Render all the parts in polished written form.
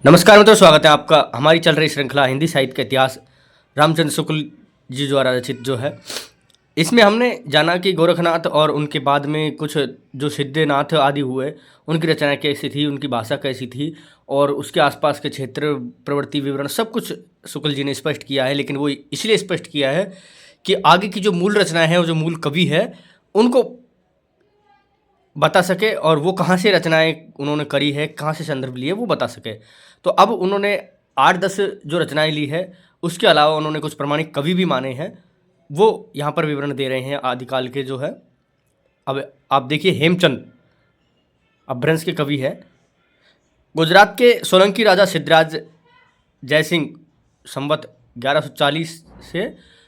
नमस्कार मित्रों, स्वागत है आपका हमारी चल रही श्रृंखला हिंदी साहित्य का इतिहास रामचंद्र शुक्ल जी द्वारा रचित जो है। इसमें हमने जाना कि गोरखनाथ और उनके बाद में कुछ जो सिद्धनाथ आदि हुए, उनकी रचना कैसी थी, उनकी भाषा कैसी थी और उसके आसपास के क्षेत्र प्रवृत्ति विवरण सब कुछ शुक्ल जी ने स्पष्ट किया है। लेकिन वो इसलिए स्पष्ट किया है कि आगे की जो मूल रचनाएं हैं, वो जो मूल कवि है, उनको बता सके और वो कहाँ से रचनाएं उन्होंने करी है, कहाँ से संदर्भ लिए, वो बता सके। तो अब उन्होंने 8-10 जो रचनाएं ली है, उसके अलावा उन्होंने कुछ प्रमाणिक कवि भी माने हैं, वो यहाँ पर विवरण दे रहे हैं आदिकाल के जो है। अब आप देखिए, हेमचंद अपभ्रंश के कवि है। गुजरात के सोलंकी राजा सिद्धराज जयसिंह संवत 1140 से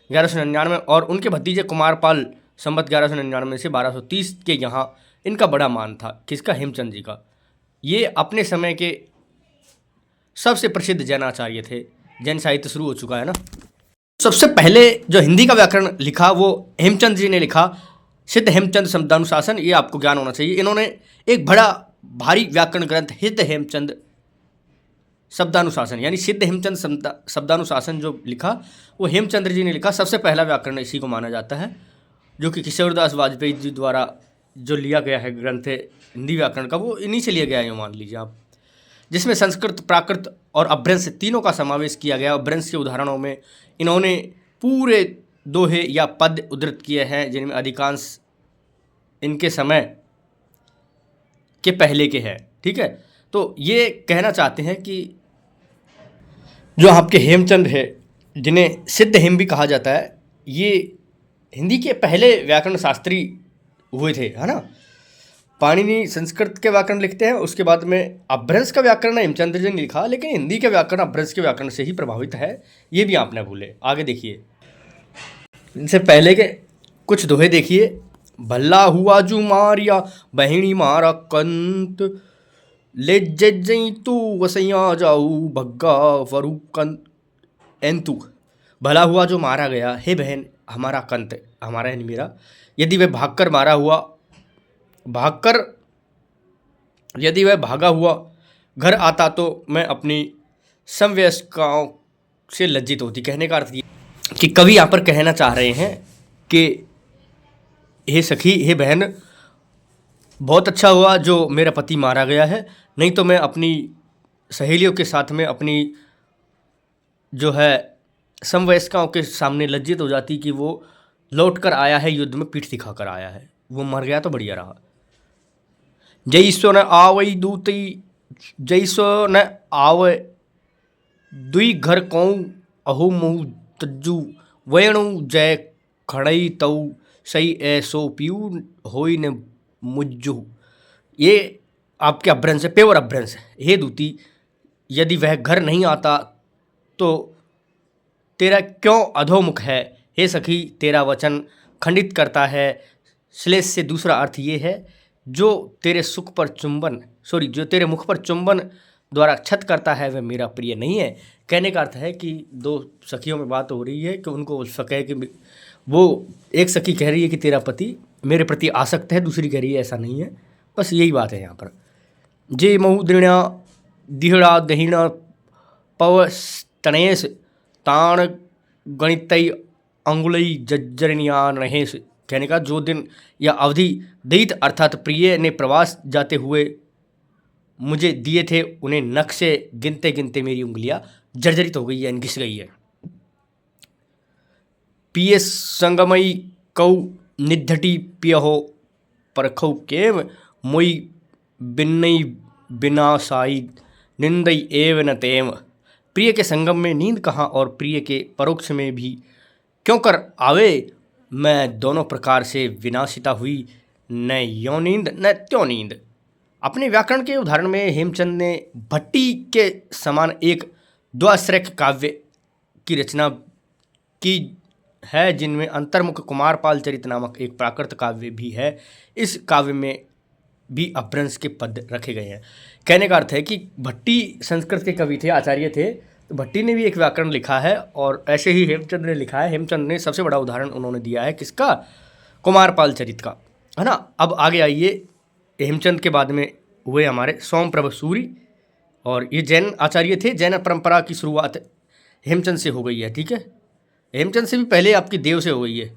1199 और उनके भतीजे कुमारपाल संवत 1199 से 1230 के यहाँ इनका बड़ा मान था। किसका? हेमचंद जी का। ये अपने समय के सबसे प्रसिद्ध जैनाचार्य थे। जैन साहित्य शुरू हो चुका है ना। सबसे पहले जो हिंदी का व्याकरण लिखा वो हेमचंद जी ने लिखा, सिद्ध हेमचंद शब्दानुशासन। ये आपको ज्ञान होना चाहिए। इन्होंने एक बड़ा भारी व्याकरण ग्रंथ सिद्ध हेमचंद शब्दानुशासन यानी सिद्ध हेमचंद शब्दानुशासन जो लिखा, वो हेमचंद्र जी ने लिखा। सबसे पहला व्याकरण इसी को माना जाता है, जो कि किशोरदास वाजपेयी जी द्वारा जो लिया गया है ग्रंथ है हिंदी व्याकरण का, वो इन्हीं से लिया गया है, मान लीजिए आप। जिसमें संस्कृत, प्राकृत और अपभ्रंश तीनों का समावेश किया गया। अपभ्रंश के उदाहरणों में इन्होंने पूरे दोहे या पद उद्धृत किए हैं, जिनमें अधिकांश इनके समय के पहले के हैं। ठीक है, तो ये कहना चाहते हैं कि जो आपके हेमचंद है, जिन्हें सिद्ध हेम भी कहा जाता है, ये हिंदी के पहले व्याकरण शास्त्री हुए थे, है ना। पाणिनि संस्कृत के व्याकरण लिखते हैं, उसके बाद में अपभ्रंश का व्याकरण हेमचंद्र जी ने लिखा, लेकिन हिंदी के व्याकरण अपभ्रंश के व्याकरण से ही प्रभावित है। ये भी आप न भूले। आगे देखिए, इनसे पहले के कुछ दोहे देखिए। भल्ला हुआ जू मारिया बहिणी मारा कंत, ले जई तू वसैया जाऊ भग्गा वरु कंत एंतु। भला हुआ जो मारा गया, हे बहन हमारा कंत, हमारा यानी मेरा, यदि वह भागकर मारा हुआ, यदि वह भागा हुआ घर आता तो मैं अपनी समवयस्काओं से लज्जित होती। कहने का अर्थ ये कि कवि यहाँ पर कहना चाह रहे हैं कि हे सखी, हे बहन, बहुत अच्छा हुआ जो मेरा पति मारा गया है, नहीं तो मैं अपनी सहेलियों के साथ में अपनी जो है समवयस्काओं के सामने लज्जित हो जाती कि वो लौट कर आया है, युद्ध में पीठ दिखाकर आया है, वो मर गया तो बढ़िया रहा। जैसो न आवई दूती, जैसो न आवे दुई घर कौं, अहो मुँह तज्जू वेणु जय खड़ई तऊ, सही ऐसो पीऊ होई न मुज्जू। ये आपके अपभ्रंश है, पेवर अपभ्रंश है। हे दूती, यदि वह घर नहीं आता तो तेरा क्यों अधोमुख है। हे सखी, तेरा वचन खंडित करता है। श्लेष से दूसरा अर्थ ये है, जो तेरे जो तेरे मुख पर चुंबन द्वारा क्षत करता है, वह मेरा प्रिय नहीं है। कहने का अर्थ है कि दो सखियों में बात हो रही है कि उनको सके कि वो एक सखी कह रही है कि तेरा पति मेरे प्रति आसक्त है, दूसरी कह रही है ऐसा नहीं है। बस यही बात है यहाँ पर। जे महु दृणा दिहड़ा दहीणा पव तणेश ताण गणितई अंगुलई जज्जरनियान रहेश। कहने का जो दिन या अवधि दैत अर्थात प्रिय ने प्रवास जाते हुए मुझे दिए थे, उन्हें नख से गिनते गिनते मेरी उंगलियां जर्जरित हो गई है, घिस गई है। पिय संगमई कौ निद्धटी पियहो परखौ केव, मोई बिन्नई बिना साई निंदई एव न तेम। प्रिय के संगम में नींद कहाँ और प्रिय के परोक्ष में भी क्यों कर आवे। मैं दोनों प्रकार से विनाशिता हुई, न यो नींद न त्यों नींद। अपने व्याकरण के उदाहरण में हेमचंद ने भट्टी के समान एक द्वाश्रय काव्य की रचना की है, जिनमें अंतर्मुख कुमारपाल चरित नामक एक प्राकृत काव्य भी है। इस काव्य में भी अपभ्रंश के पद रखे गए हैं। कहने का अर्थ है कि भट्टी संस्कृत के कवि थे, आचार्य थे, तो भट्टी ने भी एक व्याकरण लिखा है और ऐसे ही हेमचंद ने लिखा है। हेमचंद ने सबसे बड़ा उदाहरण उन्होंने दिया है किसका? कुमारपाल चरित का, है ना। अब आगे आइए, हेमचंद के बाद में हुए हमारे सोमप्रभ सूरि और ये जैन आचार्य थे। जैन परंपरा की शुरुआत हेमचंद से हो गई है, ठीक है। हेमचंद से भी पहले आपकी देव से हो गई है।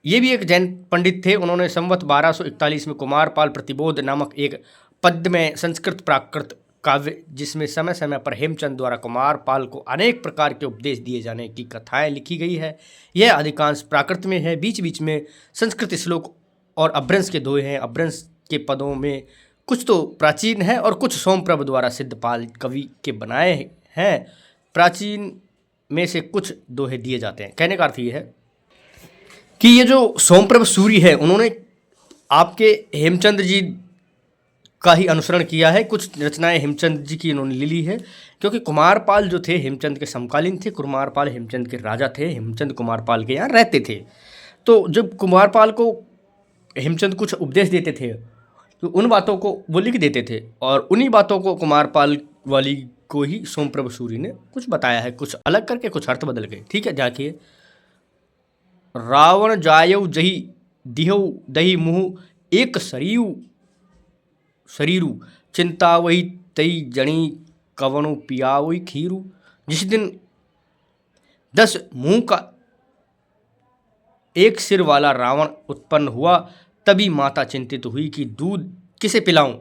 ये भी एक जैन पंडित थे। उन्होंने संवत 1241 में कुमारपाल प्रतिबोध नामक एक पद्यमय संस्कृत प्राकृत काव्य, जिसमें समय समय पर हेमचंद द्वारा कुमारपाल को अनेक प्रकार के उपदेश दिए जाने की कथाएं लिखी गई है। यह अधिकांश प्राकृत में है, बीच बीच में संस्कृत श्लोक और अभ्रंश के दोहे हैं। अभ्रंश के पदों में कुछ तो प्राचीन है और कुछ सोमप्रभ द्वारा सिद्धपाल कवि के बनाए हैं। प्राचीन में से कुछ दोहे दिए जाते हैं। कहने का अर्थ ये है कि ये जो सोमप्रभ सूरी है, उन्होंने आपके हेमचंद जी का ही अनुसरण किया है। कुछ रचनाएं हेमचंद जी की उन्होंने ले ली है, क्योंकि कुमारपाल जो थे हेमचंद के समकालीन थे। कुमारपाल हेमचंद के राजा थे। हेमचंद कुमारपाल के यहाँ रहते थे। तो जब कुमारपाल को हेमचंद कुछ उपदेश देते थे तो उन बातों को वो लिख देते थे, और उन्हीं बातों को कुमारपाल वाली को ही सोमप्रभ सूरी ने कुछ बताया है, कुछ अलग करके, कुछ अर्थ बदल के, ठीक है। देखिए, रावण जायऊ जही दिहऊ दही मुँह एक शरीरू चिंता वही तई जणी कवनु पियावई खीरू। जिस दिन 10 मुंह का एक सिर वाला रावण उत्पन्न हुआ, तभी माता चिंतित हुई कि दूध किसे पिलाऊं।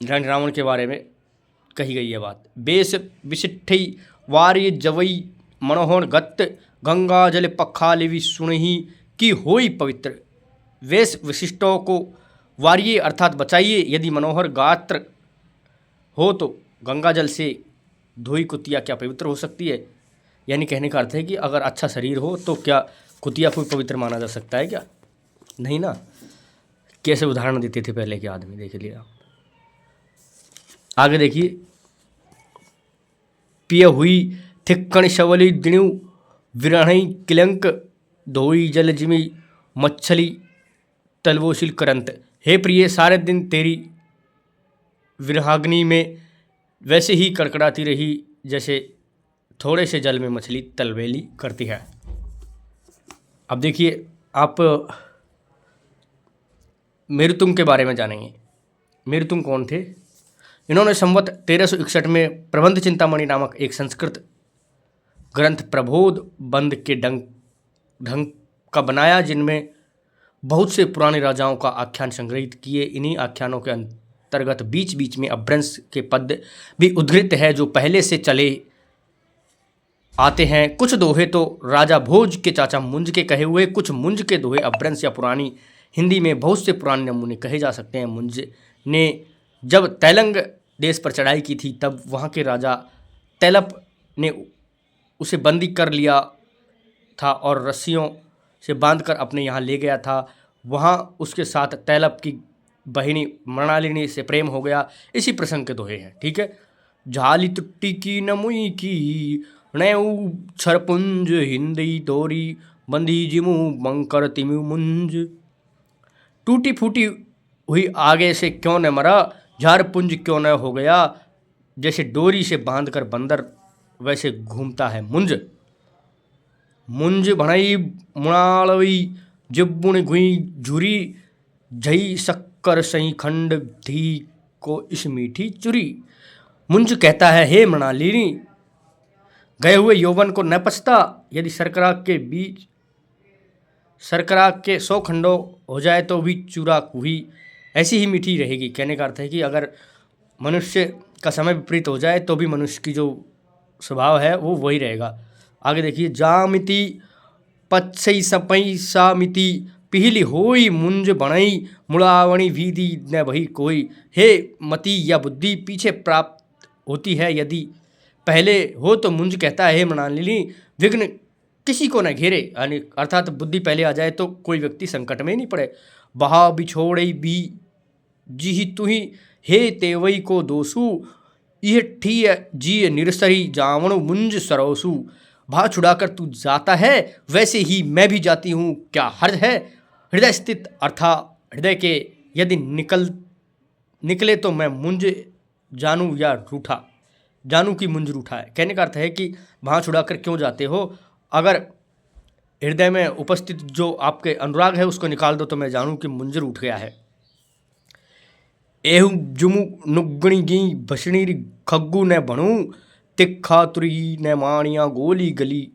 रानी रावण के बारे में कही गई है बात। बेस विशिष्ठई वार्य जवई मनोहर गत गंगा जल पखालिवि सुनहि की होई पवित्र। वेश विशिष्टों को वारिये अर्थात बचाइए। यदि मनोहर गात्र हो तो गंगा जल से धोई कुतिया क्या पवित्र हो सकती है। यानी कहने का अर्थ है कि अगर अच्छा शरीर हो तो क्या कुतिया को पवित्र माना जा सकता है क्या? नहीं ना। कैसे उदाहरण देते थे पहले के आदमी, देख लिया आप। आगे देखिए, पिय हुई थिक्कण शवली दिणु विरणई किलंक धोई जल जिमी मच्छली तलवोशिल करंत। हे प्रिय, सारे दिन तेरी विरहाग्नि में वैसे ही कड़कड़ाती रही जैसे थोड़े से जल में मछली तलवेली करती है। अब देखिए, आप मेरुतुंग के बारे में जानेंगे। मेरुतुंग कौन थे? इन्होंने संवत 1361 में प्रबंध चिंतामणि नामक एक संस्कृत ग्रंथ प्रबोध बंद के ढंग का बनाया, जिनमें बहुत से पुराने राजाओं का आख्यान संग्रहित किए। इन्हीं आख्यानों के अंतर्गत बीच बीच में अभ्रंश के पद भी उद्धृत है, जो पहले से चले आते हैं। कुछ दोहे तो राजा भोज के चाचा मुंज के कहे हुए, कुछ मुंज के दोहे अभ्रंश या पुरानी हिंदी में बहुत से पुराने नमूने कहे जा सकते हैं। मुंज ने जब तैलंग देश पर चढ़ाई की थी, तब वहाँ के राजा तैलप ने उसे बंदी कर लिया था और रस्सियों से बांधकर अपने यहाँ ले गया था। वहाँ उसके साथ तैलप की बहिनी मृणालिनी से प्रेम हो गया। इसी प्रसंग के दोहे हैं, ठीक है। झाली तुट्टी की नमुई की नयऊ छरपुंज हिंदी तोरी बंदी जिमू मंकर तिमु मुंज। टूटी फूटी हुई आगे से क्यों न मरा, झारपुंज क्यों न हो गया। जैसे डोरी से बांधकर बंदर वैसे घूमता है मुंज। मुंज भणई मुणालवी जिब्बुण गुई झुरी झई शक्कर सही खंड धी को इस मीठी चुरी। मुंज कहता है, हे मृणालिनी, गए हुए यौवन को न पछता। यदि शर्करा के 100 खंडों हो जाए तो भी चूरा हुई ऐसी ही मीठी रहेगी। कहने का अर्थ है कि अगर मनुष्य का समय विपरीत हो जाए तो भी मनुष्य की जो स्वभाव है वो वही रहेगा। आगे देखिए, जामिति पच्छई सपई सामिति पिहली होई मुंज बनई मुड़ावणी विधि न भई कोई। हे मति या बुद्धि पीछे प्राप्त होती है, यदि पहले हो तो मुंज कहता है, हे मृणालिनी, विघ्न किसी को न घेरे। यानी अर्थात बुद्धि पहले आ जाए तो कोई व्यक्ति संकट में नहीं पड़े। बहा बिछोड़ई बी जी तुही हे तेवई को दोसू यह ठीय जी निरसरी जावणु मुंज सरोसू। भा छुड़ाकर तू जाता है वैसे ही मैं भी जाती हूँ, क्या हर्ज है। हृदय स्थित अर्थात हृदय के यदि निकले तो मैं मुंज जानू या रूठा, जानू की मुंज रूठा है। कहने का अर्थ है कि वहाँ छुड़ाकर क्यों जाते हो, अगर हृदय में उपस्थित जो आपके अनुराग है उसको निकाल दो तो मैं जानूँ कि मुंज रूठ गया है। एहु जुमु नुगणी गी भसणी खग्गू न भणु तिखा तुरी न माणिया गोली गली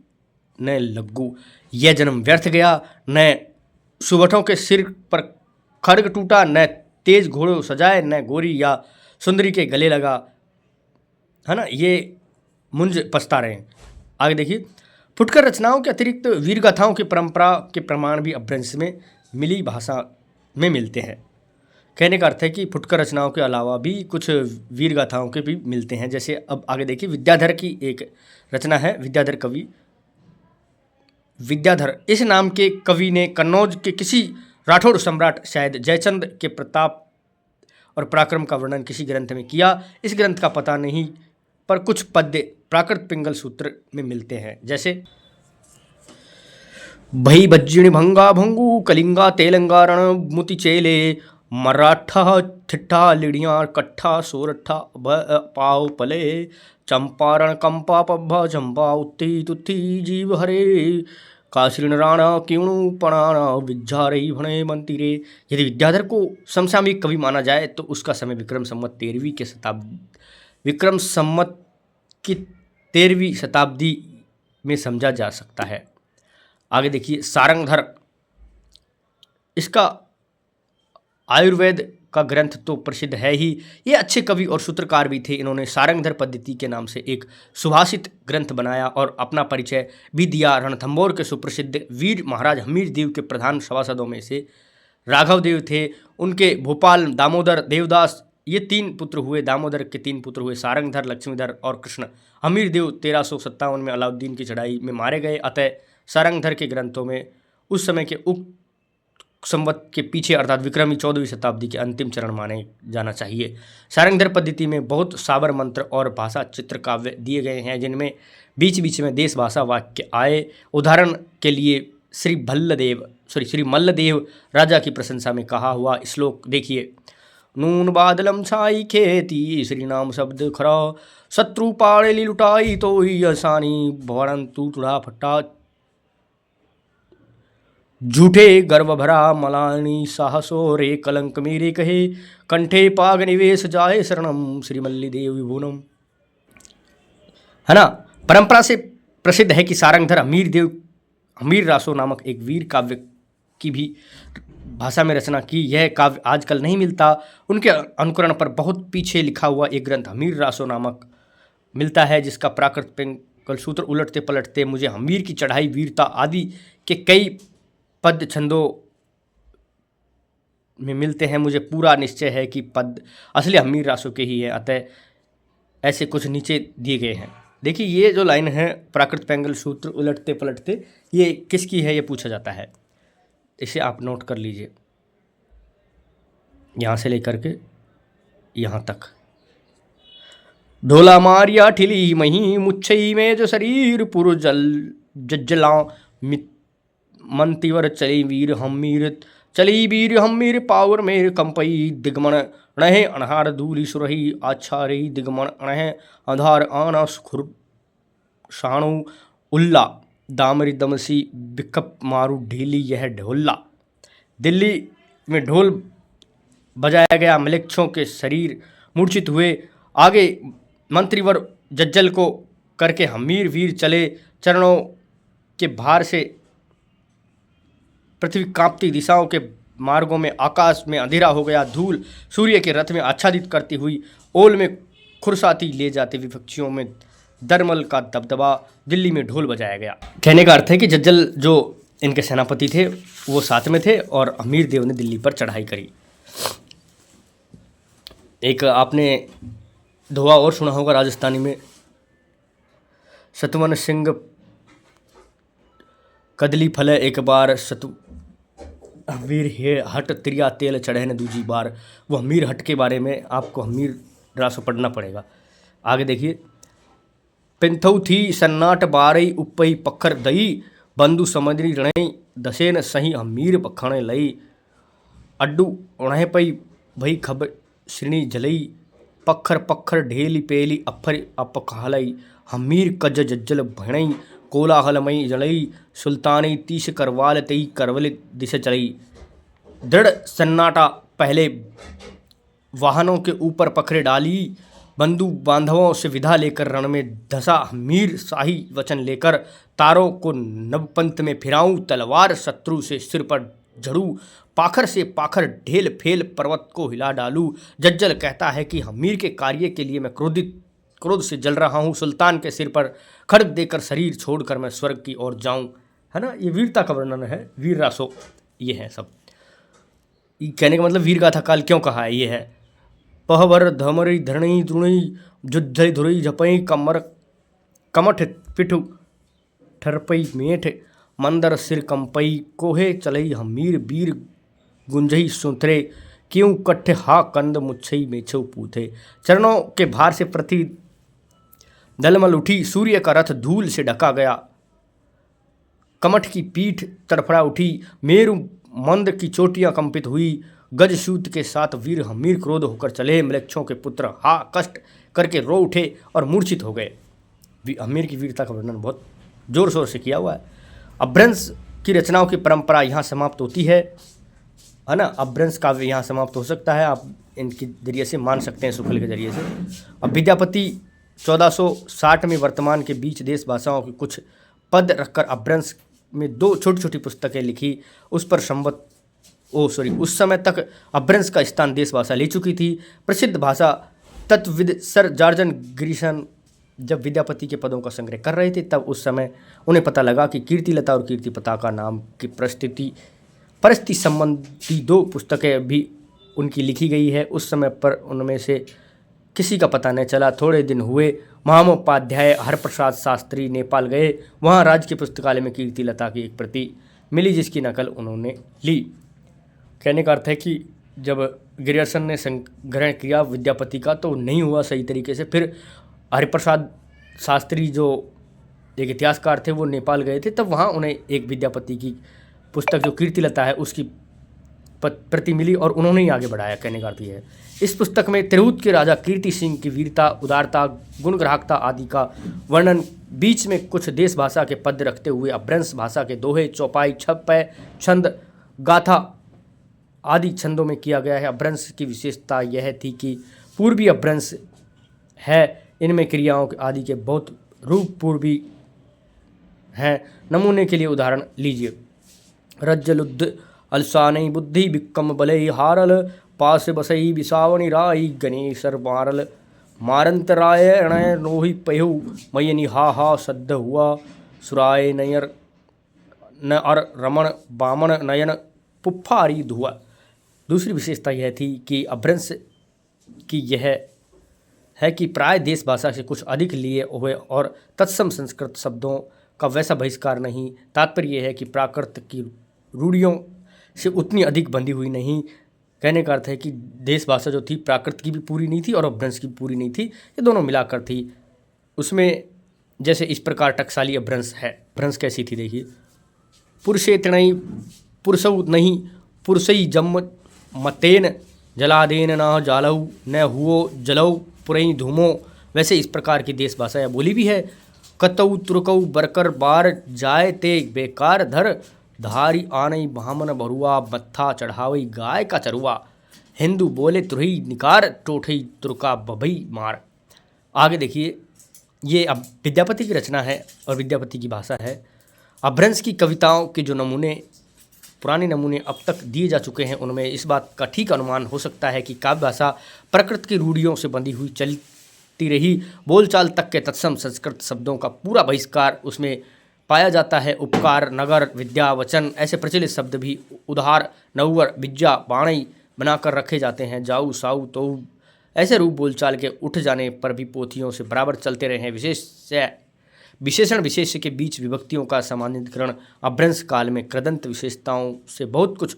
न लग्गू। यह जन्म व्यर्थ गया, न सुबठों के सिर पर खड्ग टूटा, न तेज घोड़ों सजाए, न गोरी या सुंदरी के गले लगा, है ना। ये मुंज पछता रहे हैं। आगे देखिए, फुटकर रचनाओं के अतिरिक्त वीर गाथाओं की परंपरा के प्रमाण भी अपभ्रंश में मिली भाषा में मिलते हैं। कहने का अर्थ है कि फुटकर रचनाओं के अलावा भी कुछ वीर गाथाओं के भी मिलते हैं। जैसे अब आगे देखिए, विद्याधर की एक रचना है, विद्याधर कवि। विद्याधर इस नाम के कवि ने कन्नौज के किसी राठौड़ सम्राट शायद जयचंद के प्रताप और पराक्रम का वर्णन किसी ग्रंथ में किया। इस ग्रंथ का पता नहीं, पर कुछ पद्य प्राकृत पिंगल सूत्र में मिलते हैं। जैसे भई बज्जिणी भंगा भंगू कलिंगा तेलंगारण मुति चेले मराठा ठिठा लिड़िया कट्ठा सोरठा पाव पले चंपारण कंपा पब्भा चंपा उत्ती तुत्थी जीव हरे काश्रीण राणा क्यूणु पणाणा विज्झारई भणे मंतिरे। यदि विद्याधर को समसामयिक कवि माना जाए तो उसका समय विक्रम संवत की 13वीं शताब्दी में समझा जा सकता है। आगे देखिए, सारंगधर, इसका आयुर्वेद का ग्रंथ तो प्रसिद्ध है ही, ये अच्छे कवि और सूत्रकार भी थे। इन्होंने सारंगधर पद्धति के नाम से एक सुभाषित ग्रंथ बनाया और अपना परिचय भी दिया। रणथंभौर के सुप्रसिद्ध वीर महाराज हमीर देव के प्रधान सभासदों में से राघव देव थे। उनके भोपाल दामोदर देवदास, ये 3 पुत्र हुए। दामोदर के 3 पुत्र हुए, सारंगधर, लक्ष्मीधर और कृष्ण। हमीर देव 1357 में अलाउद्दीन की चढ़ाई में मारे गए। अतः सारंगधर के ग्रंथों में उस समय के उक्त संवत के पीछे अर्थात विक्रमी 14वीं शताब्दी के अंतिम चरण माने जाना चाहिए। सारंगधर पद्धति में बहुत साबर मंत्र और भाषा चित्र काव्य दिए गए हैं, जिनमें बीच बीच में देश भाषा वाक्य आए। उदाहरण के लिए श्री मल्लदेव राजा की प्रशंसा में कहा हुआ श्लोक देखिए। नून बादलम छाई खेती श्री नाम शब्द खरा शत्रु पाड़े लुटाई तो ही आसानी भवन तू टूढ़ा फट्टा झूठे गर्व भरा मलानी साहसो रे कलंक मेरे कहे कंठे पाग निवेश जाए शरणम श्री मल्लिदेव विभुनम। है ना। परंपरा से प्रसिद्ध है कि सारंगधर हमीर रासो नामक एक वीर काव्य की भी भाषा में रचना की। यह काव्य आजकल नहीं मिलता। उनके अनुकरण पर बहुत पीछे लिखा हुआ एक ग्रंथ हमीर रासो नामक मिलता है, जिसका प्राकृत पिंगल सूत्र उलटते पलटते मुझे हमीर की चढ़ाई, वीरता आदि के कई पद छंदों में मिलते हैं। मुझे पूरा निश्चय है कि पद असली हमीर रासो के ही हैं। अतः ऐसे कुछ नीचे दिए गए हैं। देखिए, ये जो लाइन है प्राकृत पिंगल सूत्र उलटते पलटते, ये किसकी है, ये पूछा जाता है। इसे आप नोट कर लीजिए, यहाँ से लेकर के यहाँ तक। ढोला मारिया ठिली मही मुच्छई में जो शरीर पुर जज्जला मंतिवर चली वीर हमीर पावर मेर कंपई दिगमन अणहे अनहार धूली सुरही आच्छारही दिगमन अणहे अंधार आना सुखुर शाणु उल्ला दामरी दमसी बिकप मारू ढीली यह ढोला। दिल्ली में ढोल बजाया गया, मलेच्छों के शरीर मूर्छित हुए। आगे मंत्रीवर जज्जल को करके हमीर वीर चले। चरणों के भार से पृथ्वी कांपती, दिशाओं के मार्गों में आकाश में अंधेरा हो गया। धूल सूर्य के रथ में आच्छादित करती हुई ओल में खुरसाती ले जाते विपक्षियों में दरमल का दबदबा। दिल्ली में ढोल बजाया गया। कहने का अर्थ है कि जज्जल जो इनके सेनापति थे वो साथ में थे और हमीर देव ने दिल्ली पर चढ़ाई करी। एक आपने दोहा और सुना होगा राजस्थानी में, सतवन सिंह कदली फले एक बार सतु हमीर हट त्रिया तेल चढ़े न दूजी बार। वो हमीर हट के बारे में आपको हमीर रासो पढ़ना पड़ेगा। आगे देखिए, पिंथौ थी सन्नाट बारई उपई पखर दई बंधु समझरी रणई दसेन सही हमीर पखणे लई अड्डू उणह पई भई खब श्रेणी जलई पखर पखर ढेली पेली अफर अपखालई हमीर कज जज्जल भणई कोलाहलमई जलई सुल्तानी तीस करवाल तई करवल दिश चलई। दृढ़ सन्नाटा पहले वाहनों के ऊपर पखरे डाली, बंदूक बांधवों से विदा लेकर रण में धसा, मीर शाही वचन लेकर तारों को नवपंथ में फिराऊं, तलवार शत्रु से सिर पर झड़ू, पाखर से पाखर ढेल फेल पर्वत को हिला डालू। जज्जल कहता है कि हमीर के कार्य के लिए मैं क्रोध से जल रहा हूँ, सुल्तान के सिर पर खड्ग देकर शरीर छोड़कर मैं स्वर्ग की ओर जाऊं। है ना, ये वीरता का वर्णन है, वीर रासो ये है सब। कहने का मतलब वीर गाथा काल क्यों कहा है, ये है पहवर धमरी धरणी द्रुणी जुद्धई धुरई झपई कमर कमठ पिठु ठरपई मेठ मंदर सिर कंपई कोहे चलई हमीर वीर गुंजई सुथरे क्यों कट्ठे हा कंद मुच्छई मेछऊ पूथे। चरणों के भार से प्रति दलमल उठी, सूर्य का रथ धूल से ढका गया, कमठ की पीठ तड़फड़ा उठी, मेरु मंद की चोटियां कंपित हुई, गजसूत के साथ वीर हमीर क्रोध होकर चले, मलेच्छों के पुत्र हा कष्ट करके रो उठे और मूर्छित हो गए। हमीर की वीरता का वर्णन बहुत जोर शोर से किया हुआ है। अपभ्रंश की रचनाओं की परंपरा यहाँ समाप्त होती है ना। अपभ्रंश काव्य यहाँ समाप्त हो सकता है, आप इनके जरिए से मान सकते हैं, शुक्ल के जरिए से। अब विद्यापति 1460 में वर्तमान के बीच देश भाषाओं के कुछ पद रखकर अपभ्रंश में 2 छोटी छोटी पुस्तकें लिखी। उस समय तक अपभ्रंश का स्थान देश भाषा ले चुकी थी। प्रसिद्ध भाषा तत्वविद सर जॉर्ज ग्रिशन जब विद्यापति के पदों का संग्रह कर रहे थे, तब उस समय उन्हें पता लगा कि कीर्तिलता और कीर्ति पताका नाम की परिस्थिति संबंधी 2 पुस्तकें भी उनकी लिखी गई है। उस समय पर उनमें से किसी का पता नहीं चला। थोड़े दिन हुए महामोपाध्याय हरप्रसाद शास्त्री नेपाल गए, वहाँ राज्य के पुस्तकालय में कीर्तिलता की एक प्रति मिली, जिसकी नकल उन्होंने ली। कहने का अर्थ है कि जब ग्रियर्सन ने संग्रह किया विद्यापति का तो नहीं हुआ सही तरीके से। फिर हरिप्रसाद शास्त्री जो एक इतिहासकार थे, वो नेपाल गए थे, तब वहाँ उन्हें एक विद्यापति की पुस्तक जो कीर्तिलता है उसकी प्रति मिली और उन्होंने ही आगे बढ़ाया। कहने का अर्थ यह है, इस पुस्तक में तिरहुत के राजा कीर्ति सिंह की वीरता, उदारता, गुणग्राहकता आदि का वर्णन, बीच में कुछ देश भाषा के पद रखते हुए अपभ्रंश भाषा के दोहे, चौपाई, छप्पय, छंद, गाथा आदि छंदों में किया गया है। अपभ्रंश की विशेषता यह थी कि पूर्वी अपभ्रंश है, इनमें क्रियाओं आदि के बहुत रूप पूर्वी हैं। नमूने के लिए उदाहरण लीजिए, रज्जलुद्ध अलसानई बुद्धि बिक्कम बलई हारल, पास बसई बिसावनी राई गणेशर मारल, मारंत राय रणय रोहि पहु मयनि हा हा सद्ध हुआ, सुराय नयर न अर रमण बामन नयन पुफ्फारी धुआ। दूसरी विशेषता यह थी कि अपभ्रंश की यह है कि प्राय देश भाषा से कुछ अधिक लिए हुए और तत्सम संस्कृत शब्दों का वैसा बहिष्कार नहीं। तात्पर्य यह है कि प्राकृत की रूढ़ियों से उतनी अधिक बंधी हुई नहीं। कहने का अर्थ है कि देश भाषा जो थी प्राकृत की भी पूरी नहीं थी और अपभ्रंश की भी पूरी नहीं थी, ये दोनों मिलाकर थी। उसमें जैसे इस प्रकार टकसाली अपभ्रंश है। अपभ्रंश कैसी थी देखिए, पुरुषे तृणई पुरुषौ नहीं पुरुषई जम मतेन जलादेन न जालऊ न हुओ जलऊ पुरई धूमो। वैसे इस प्रकार की देश भाषा या बोली भी है। कतऊ तुरकऊ बरकर बार जाए ते बेकार धर, धारी आनई भामन भरुआ मत्था चढ़ावई गाय का चरुआ, हिंदू बोले तुरही निकार टोठई तुरका बभई मार। आगे देखिए, ये अब विद्यापति की रचना है और विद्यापति की भाषा है। अपभ्रंश की कविताओं के जो पुराने नमूने अब तक दिए जा चुके हैं, उनमें इस बात का ठीक अनुमान हो सकता है कि काव्य भाषा प्रकृति की रूढ़ियों से बंधी हुई चलती रही। बोलचाल तक के तत्सम संस्कृत शब्दों का पूरा बहिष्कार उसमें पाया जाता है। उपकार, नगर, विद्या, वचन ऐसे प्रचलित शब्द भी उधार, नौवर, बिज्जा, बाणई बनाकर रखे जाते हैं। जाऊ, साऊ, तो ऐसे रूप बोलचाल के उठ जाने पर भी पोथियों से बराबर चलते रहे हैं। विशेषण विशेष के बीच विभक्तियों का सामान्यीकरण अपभ्रंश काल में कृदंत विशेषताओं से बहुत कुछ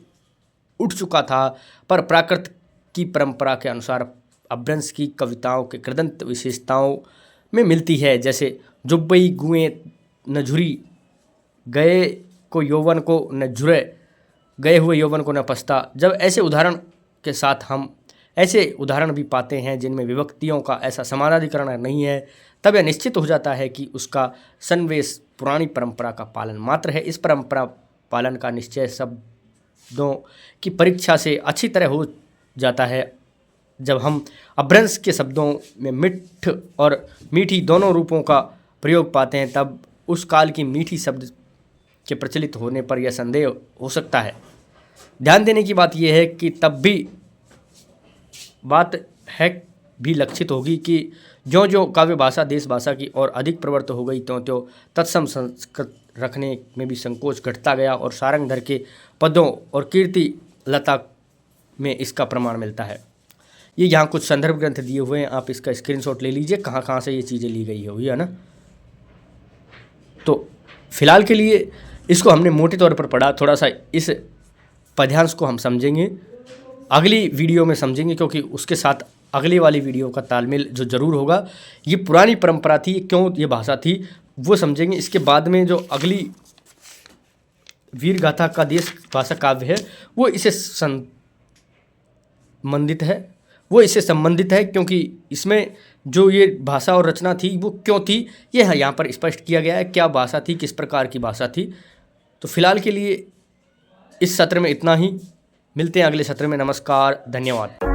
उठ चुका था, पर प्राकृत की परंपरा के अनुसार अपभ्रंश की कविताओं के कृदंत विशेषताओं में मिलती है। जैसे जुब्बई गुएं न झुरी, गए को यौवन को न झुरे, गए हुए यौवन को न पछता। जब ऐसे उदाहरण के साथ हम ऐसे उदाहरण भी पाते हैं जिनमें विभक्तियों का ऐसा समानाधिकरण नहीं है, तब यह निश्चित हो जाता है कि उसका सन्निवेश पुरानी परंपरा का पालन मात्र है। इस परंपरा पालन का निश्चय शब्दों की परीक्षा से अच्छी तरह हो जाता है। जब हम अपभ्रंश के शब्दों में मिठ और मीठी दोनों रूपों का प्रयोग पाते हैं, तब उस काल की मीठी शब्द के प्रचलित होने पर यह संदेह हो सकता है। ध्यान देने की बात यह है कि तब भी बात है भी लक्षित होगी कि ज्यों ज्यों काव्य भाषा देश भाषा की ओर अधिक प्रवृत्त हो गई, त्यों त्यों तत्सम संस्कृत रखने में भी संकोच घटता गया और सारंगधर के पदों और कीर्ति लता में इसका प्रमाण मिलता है। ये यहाँ कुछ संदर्भ ग्रंथ दिए हुए हैं, आप इसका स्क्रीनशॉट ले लीजिए कहाँ कहाँ से ये चीज़ें ली गई होगी, है ना। तो फिलहाल के लिए इसको हमने मोटे तौर पर पढ़ा, थोड़ा सा इस पद्यांश को हम समझेंगे अगली वीडियो में समझेंगे, क्योंकि उसके साथ अगली वाली वीडियो का तालमेल जो ज़रूर होगा। ये पुरानी परंपरा थी, क्यों ये भाषा थी वो समझेंगे। इसके बाद में जो अगली वीर गाथा का देश भाषा काव्य है वो इससे संबंधित है, क्योंकि इसमें जो ये भाषा और रचना थी वो क्यों थी ये यहाँ पर स्पष्ट किया गया है, क्या भाषा थी, किस प्रकार की भाषा थी। तो फिलहाल के लिए इस सत्र में इतना ही, मिलते हैं अगले सत्र में। नमस्कार, धन्यवाद।